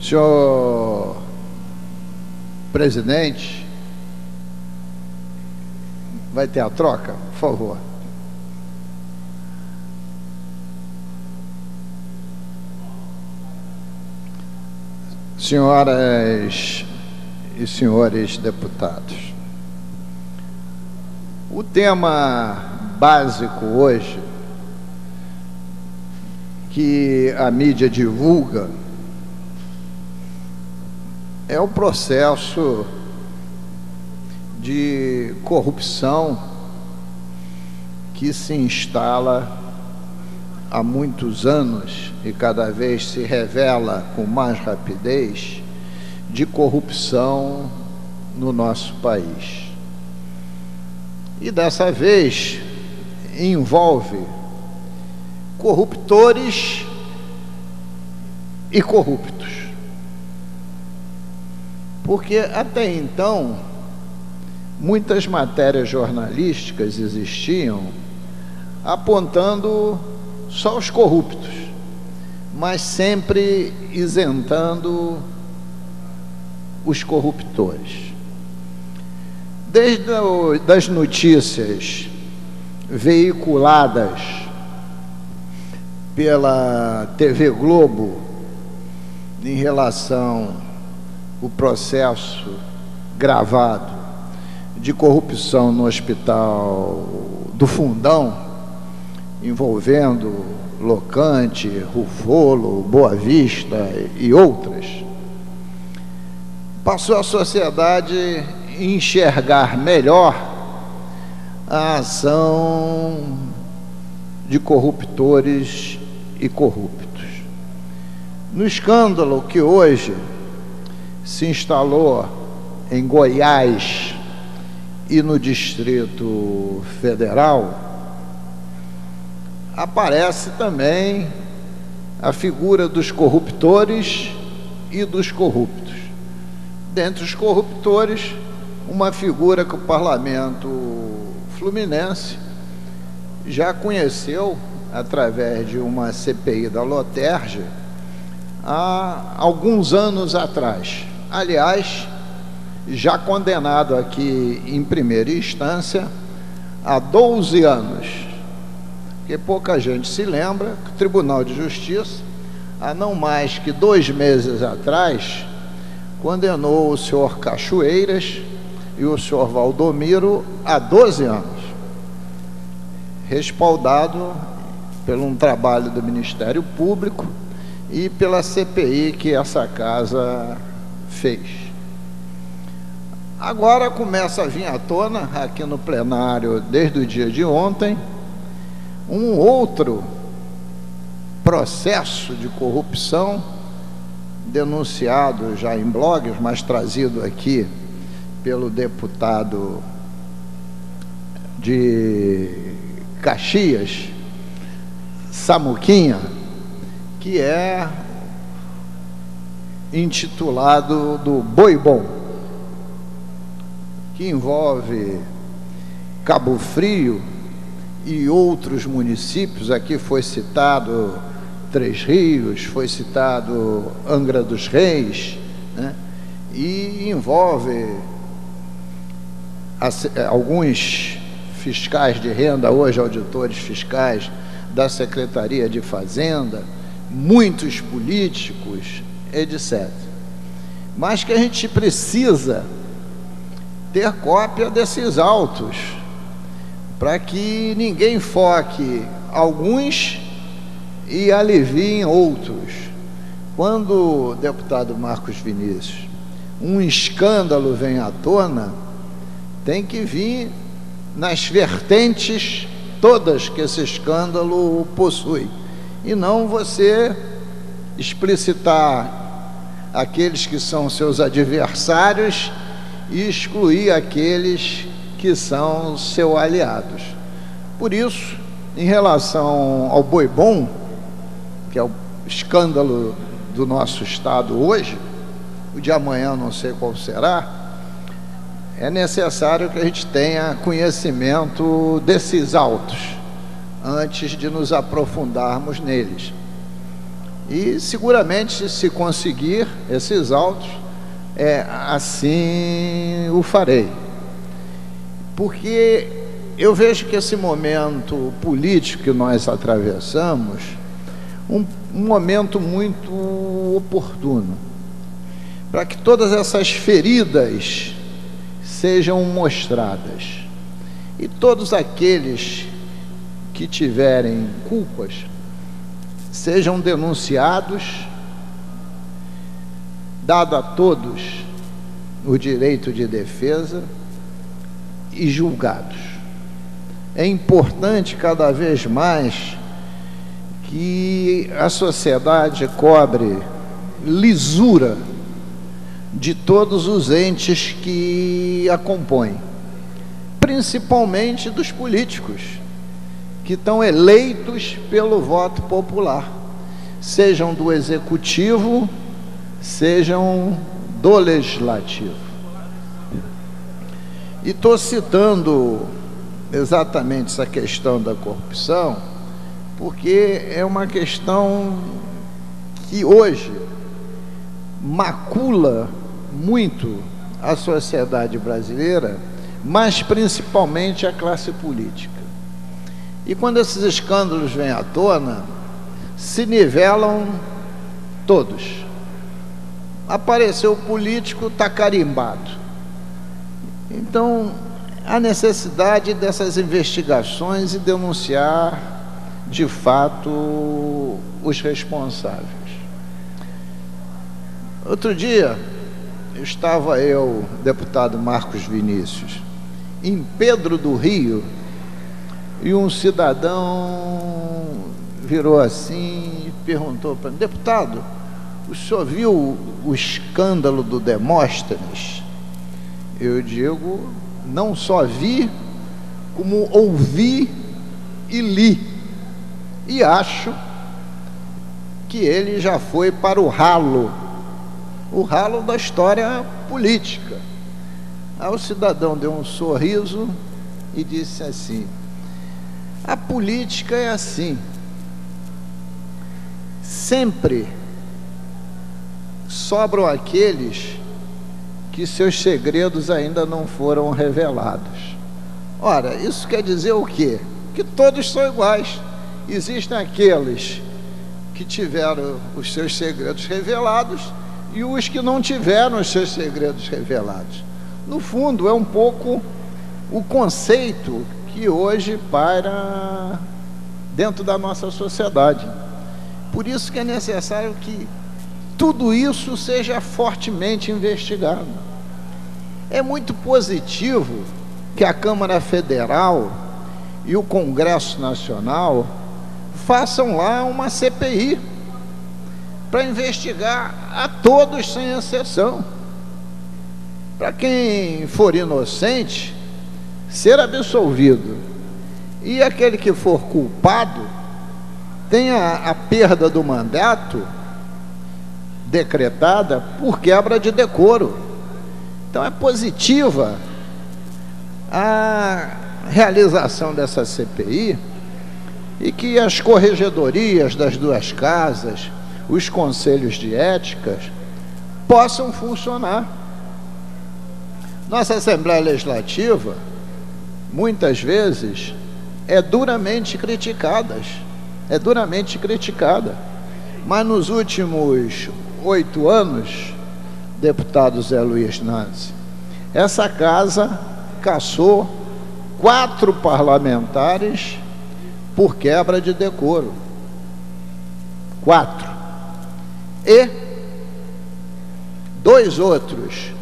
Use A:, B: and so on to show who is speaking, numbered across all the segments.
A: Senhor presidente, vai ter a troca, por favor. Senhoras e senhores deputados, o tema básico hoje que a mídia divulga é o processo de corrupção que se instala há muitos anos e cada vez se revela com mais rapidez de corrupção no nosso país. E dessa vez envolve corruptores e corruptos. Porque até então muitas matérias jornalísticas existiam apontando só os corruptos, mas sempre isentando os corruptores. Desde das notícias veiculadas pela TV Globo em relação ao processo gravado de corrupção no Hospital do Fundão, envolvendo Locante, Rufolo, Boa Vista e outras, passou a sociedade a enxergar melhor a ação de corruptores e corruptos. No escândalo que hoje se instalou em Goiás e no Distrito Federal, aparece também a figura dos corruptores e dos corruptos. Dentre os corruptores, uma figura que o Parlamento Fluminense já conheceu através de uma CPI da Loterge há alguns anos atrás. Aliás, já condenado aqui em primeira instância há 12 anos, porque pouca gente se lembra que o Tribunal de Justiça, há não mais que 2 meses atrás, condenou o senhor Cachoeiras e o senhor Valdomiro a 12 anos, respaldado por um trabalho do Ministério Público e pela CPI que essa casa fez. Agora começa a vir à tona, aqui no plenário, desde o dia de ontem, um outro processo de corrupção denunciado já em blogs, mas trazido aqui pelo deputado de Caxias, Samuquinha, que é intitulado do Boi Bom, que envolve Cabo Frio e outros municípios. Aqui foi citado Três Rios, foi citado Angra dos Reis, né? E envolve alguns fiscais de renda, hoje auditores fiscais da Secretaria de Fazenda, muitos políticos, etc. Mas que a gente precisa ter cópia desses autos, para que ninguém foque alguns e aliviem outros. Quando o deputado Marcos Vinícius, um escândalo vem à tona, tem que vir nas vertentes todas que esse escândalo possui, e não você explicitar aqueles que são seus adversários e excluir aqueles que são seus aliados. Por isso, em relação ao Boi Bom, que é o escândalo do nosso estado hoje, o de amanhã não sei qual será, é necessário que a gente tenha conhecimento desses autos antes de nos aprofundarmos neles. E seguramente, se conseguir esses autos, assim o farei. Porque eu vejo que esse momento político que nós atravessamos, um momento muito oportuno, para que todas essas feridas sejam mostradas. E todos aqueles que tiverem culpas sejam denunciados, dado a todos o direito de defesa e julgados. É importante cada vez mais que a sociedade cobre lisura de todos os entes que a compõem, principalmente dos políticos, que estão eleitos pelo voto popular, sejam do executivo, sejam do legislativo. E estou citando exatamente essa questão da corrupção, porque é uma questão que hoje macula muito a sociedade brasileira, mas principalmente a classe política. E quando esses escândalos vêm à tona, se nivelam todos. Apareceu o político, está carimbado. Então, há necessidade dessas investigações e denunciar, de fato, os responsáveis. Outro dia, estava eu, deputado Marcos Vinícius, em Pedro do Rio, e um cidadão virou assim e perguntou para mim: deputado, o senhor viu o escândalo do Demóstenes? Eu digo: não só vi, como ouvi e li, e acho que ele já foi para o ralo da história política. Aí o cidadão deu um sorriso e disse assim: a política é assim, sempre sobram aqueles que seus segredos ainda não foram revelados. Ora, isso quer dizer o quê? Que todos são iguais. Existem aqueles que tiveram os seus segredos revelados e os que não tiveram os seus segredos revelados. No fundo, é um pouco o conceito que hoje paira dentro da nossa sociedade. Por isso que é necessário que tudo isso seja fortemente investigado. É muito positivo que a Câmara Federal e o Congresso Nacional façam lá uma CPI para investigar a todos sem exceção, para quem for inocente ser absolvido, e aquele que for culpado tenha a perda do mandato decretada por quebra de decoro. Então é positiva a realização dessa CPI, e que as corregedorias das duas casas, os conselhos de éticas, possam funcionar. Nossa Assembleia Legislativa, muitas vezes, é duramente criticada, mas nos últimos 8 anos, deputado Zé Luiz Nancy, essa casa cassou 4 parlamentares por quebra de decoro. 4. E 2 outros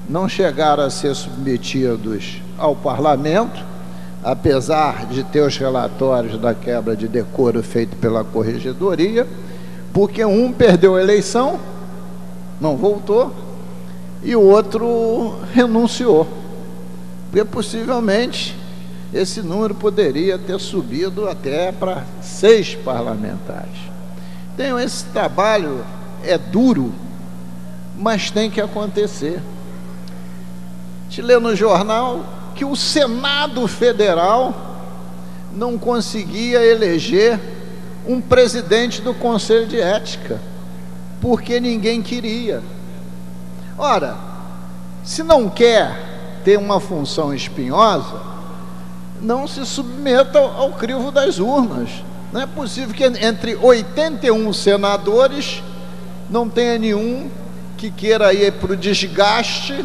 A: não chegaram a ser submetidos ao parlamento, apesar de ter os relatórios da quebra de decoro feito pela corregedoria, porque um perdeu a eleição, não voltou, e o outro renunciou, porque possivelmente esse número poderia ter subido até para 6 parlamentares. Então, esse trabalho é duro, mas tem que acontecer. Te lê no jornal que o Senado Federal não conseguia eleger um presidente do Conselho de Ética, porque ninguém queria. Ora, se não quer ter uma função espinhosa, não se submeta ao crivo das urnas. Não é possível que entre 81 senadores não tenha nenhum que queira ir para o desgaste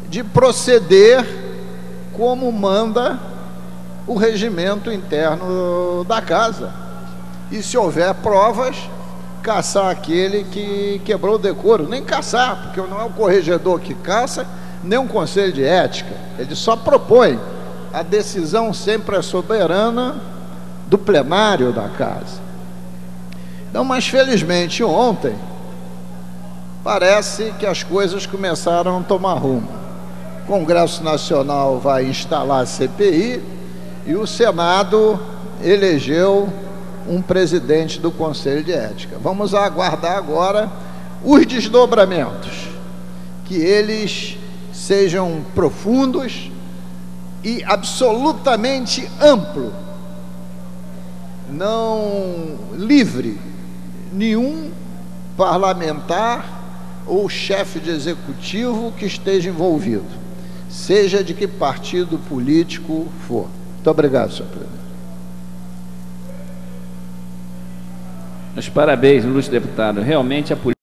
A: de proceder como manda o regimento interno da casa. E se houver provas, caçar aquele que quebrou o decoro. Nem caçar, porque não é o corregedor que caça, nem um conselho de ética. Ele só propõe. A decisão sempre é soberana do plenário da casa. Então, mas felizmente ontem parece que as coisas começaram a tomar rumo. O Congresso Nacional vai instalar a CPI e o Senado elegeu um presidente do Conselho de Ética. Vamos aguardar agora os desdobramentos, que eles sejam profundos e absolutamente amplo, não livre nenhum parlamentar ou chefe de executivo que esteja envolvido, seja de que partido político for. Muito obrigado, senhor presidente.
B: Meus parabéns, ilustre deputado. Realmente a política